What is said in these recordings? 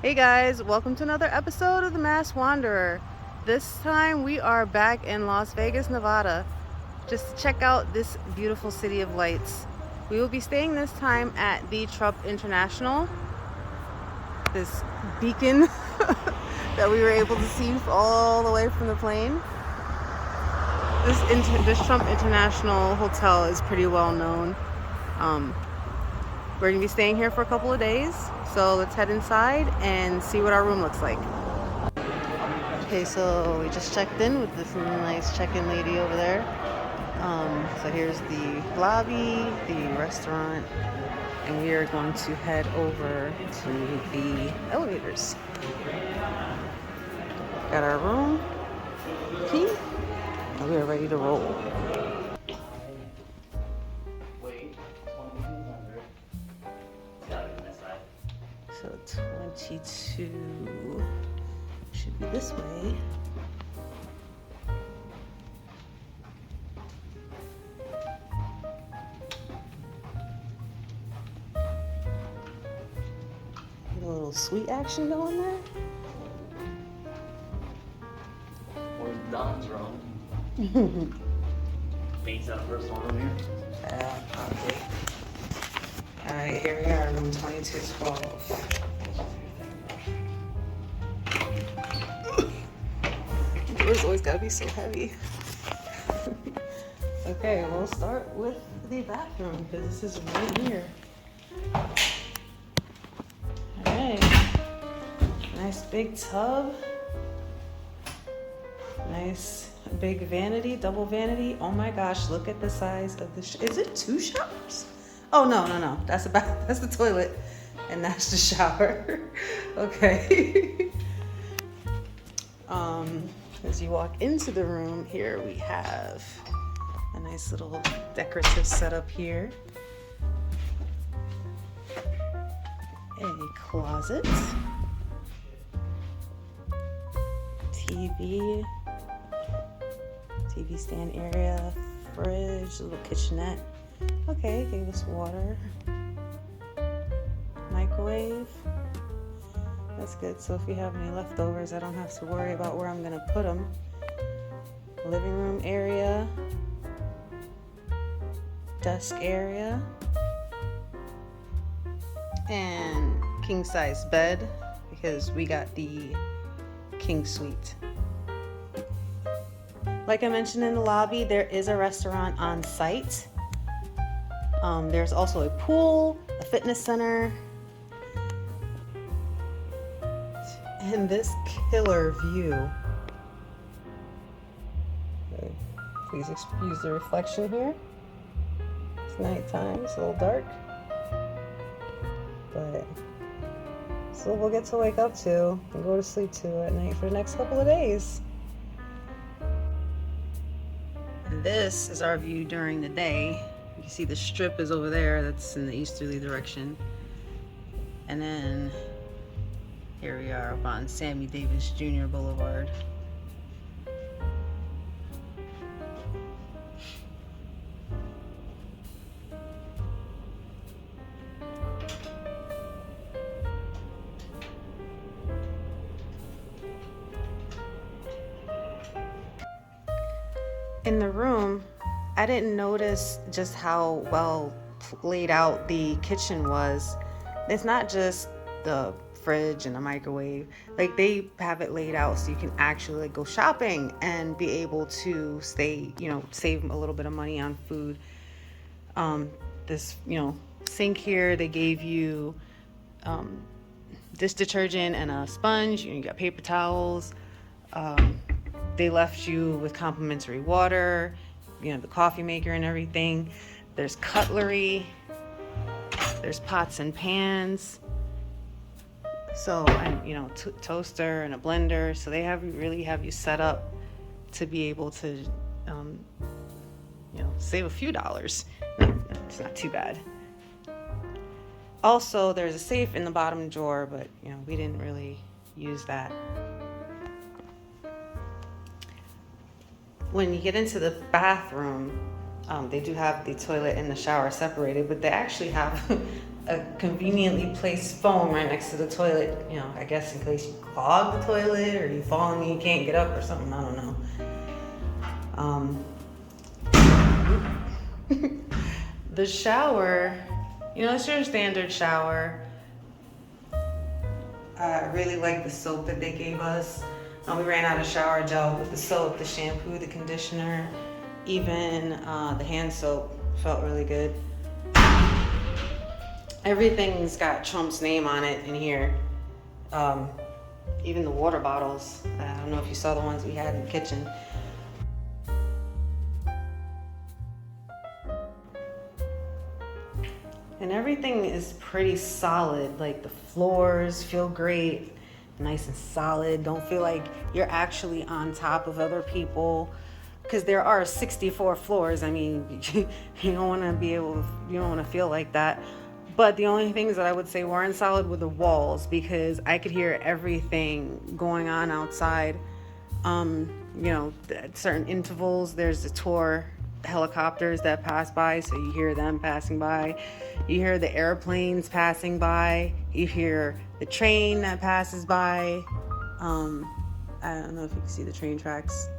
Hey guys, welcome to another episode of The Mass Wanderer. This time we are back in Las Vegas, Nevada, just to check out this beautiful city of lights. We will be staying this time at the Trump International, this beacon that we were able to see all the way from the plane. This Trump International hotel is pretty well known. We're gonna be staying here for a couple of days, so let's head inside and see what our room looks like. Okay, so we just checked in with this nice check-in lady over there. So here's the lobby, the restaurant, and we are going to head over to the elevators. Got our room key, and we are ready to roll. So 22 should be this way. A little sweet action going there. Where's Don's wrong? Paint's that first one over here? Probably. Alright, here we are, room 2212. Doors always gotta be so heavy. Okay, we'll start with the bathroom because this is right here. Alright. Nice big tub. Nice big vanity, double vanity. Oh my gosh, look at the size of the is it 2 showers? Oh no. That's the bath, that's the toilet. And that's the shower. Okay. As you walk into the room here, we have a nice little decorative setup here. A closet. TV stand area, fridge, a little kitchenette. Okay, gave us water. Microwave. That's good. So if we have any leftovers, I don't have to worry about where I'm gonna put them. Living room area. Desk area. And king size bed because we got the king suite. Like I mentioned in the lobby, there is a restaurant on site. There's also a pool, a fitness center, and this killer view. Okay. Please excuse the reflection here. It's nighttime, it's a little dark, but so we'll get to wake up to and go to sleep to at night for the next couple of days. And this is our view during the day. You can see the strip is over there, that's in the easterly direction. And then here we are up on Sammy Davis Jr. Boulevard. In the room, I didn't notice just how well laid out the kitchen was. It's not just the fridge and a microwave. Like, they have it laid out so you can actually go shopping and be able to stay, save a little bit of money on food. This, sink here, they gave you dish detergent and a sponge. You got paper towels. They left you with complimentary water, the coffee maker and everything. There's cutlery. There's pots and pans. So, and toaster and a blender. So they really have you set up to be able to, save a few dollars. It's not too bad. Also, there's a safe in the bottom drawer, but we didn't really use that. When you get into the bathroom, they do have the toilet and the shower separated, but they actually have a conveniently placed phone right next to the toilet. You know, I guess in case you clog the toilet or you fall and you can't get up or something. I don't know. The shower, you know, it's your standard shower. I really like the soap that they gave us. We ran out of shower gel, but the soap, the shampoo, the conditioner, even the hand soap felt really good. Everything's got Trump's name on it in here. Even the water bottles. I don't know if you saw the ones we had in the kitchen. And everything is pretty solid. Like the floors feel great, nice and solid. Don't feel like you're actually on top of other people, because there are 64 floors. I mean, you don't want to you don't want to feel like that. But the only things that I would say weren't solid were the walls, because I could hear everything going on outside. You know, at certain intervals, there's the tour helicopters that pass by, so you hear them passing by. You hear the airplanes passing by. You hear the train that passes by. I don't know if you can see the train tracks,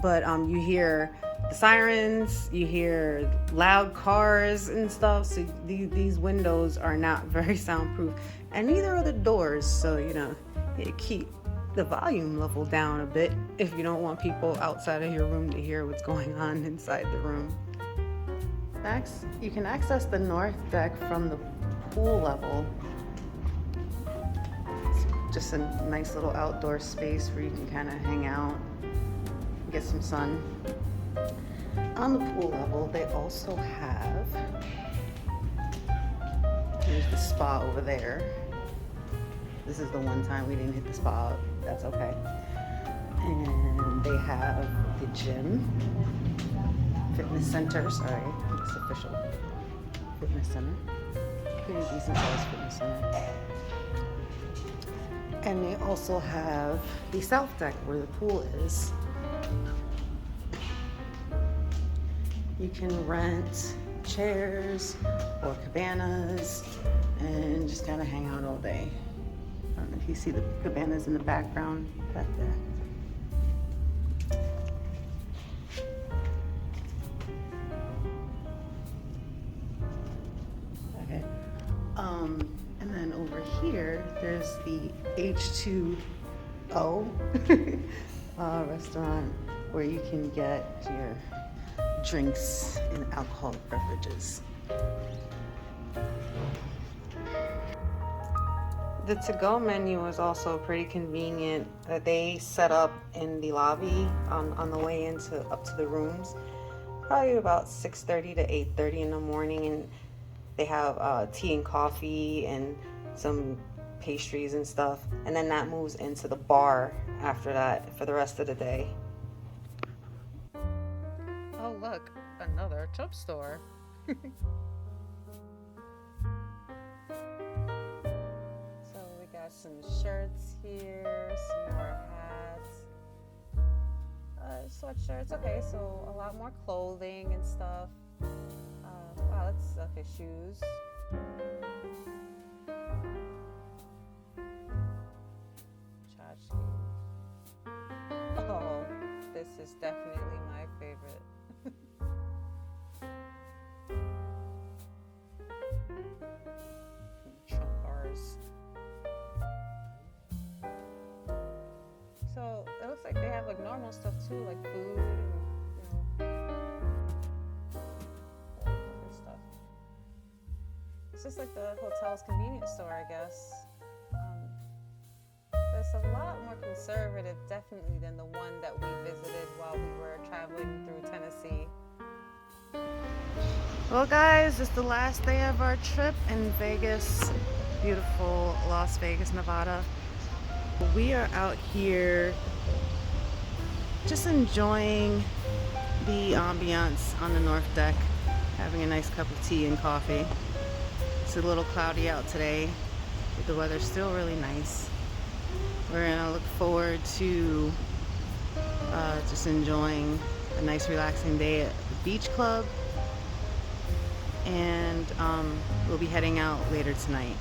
but you hear the sirens, you hear loud cars and stuff. So these windows are not very soundproof, and neither are the doors. So, you know, keep the volume level down a bit if you don't want people outside of your room to hear what's going on inside the room. Next, you can access the north deck from the pool level. It's just a nice little outdoor space where you can kind of hang out, get some sun. On the pool level, they also have, here's the spa over there. This is the one time we didn't hit the spa. That's okay. And they have the gym, fitness center, sorry, it's official fitness center. Pretty decent sized fitness center. And they also have the south deck where the pool is. You can rent chairs or cabanas and just kind of hang out all day. I don't know if you see the cabanas in the background back there. Okay. And then over here, there's the H2O restaurant where you can get your drinks and alcoholic beverages. The to-go menu is also pretty convenient. They set up in the lobby on the way up to the rooms, probably about 6:30 to 8:30 in the morning, and they have tea and coffee and some pastries and stuff, and then that moves into the bar after that for the rest of the day. Oh look, another Trump store. Some shirts here, some more hats, sweatshirts. Okay, so a lot more clothing and stuff. Wow, that's okay. Shoes. Tchotchke. Oh, this is definitely my favorite. Trump bars. So it looks like they have like normal stuff too, like food and, you know, other stuff. It's just like the hotel's convenience store, I guess. It's a lot more conservative, definitely, than the one that we visited while we were traveling through Tennessee. Well, guys, it's the last day of our trip in Vegas, beautiful Las Vegas, Nevada. We are out here just enjoying the ambiance on the north deck, having a nice cup of tea and coffee. It's a little cloudy out today, but the weather's still really nice. We're gonna look forward to just enjoying a nice relaxing day at the beach club. and we'll be heading out later tonight.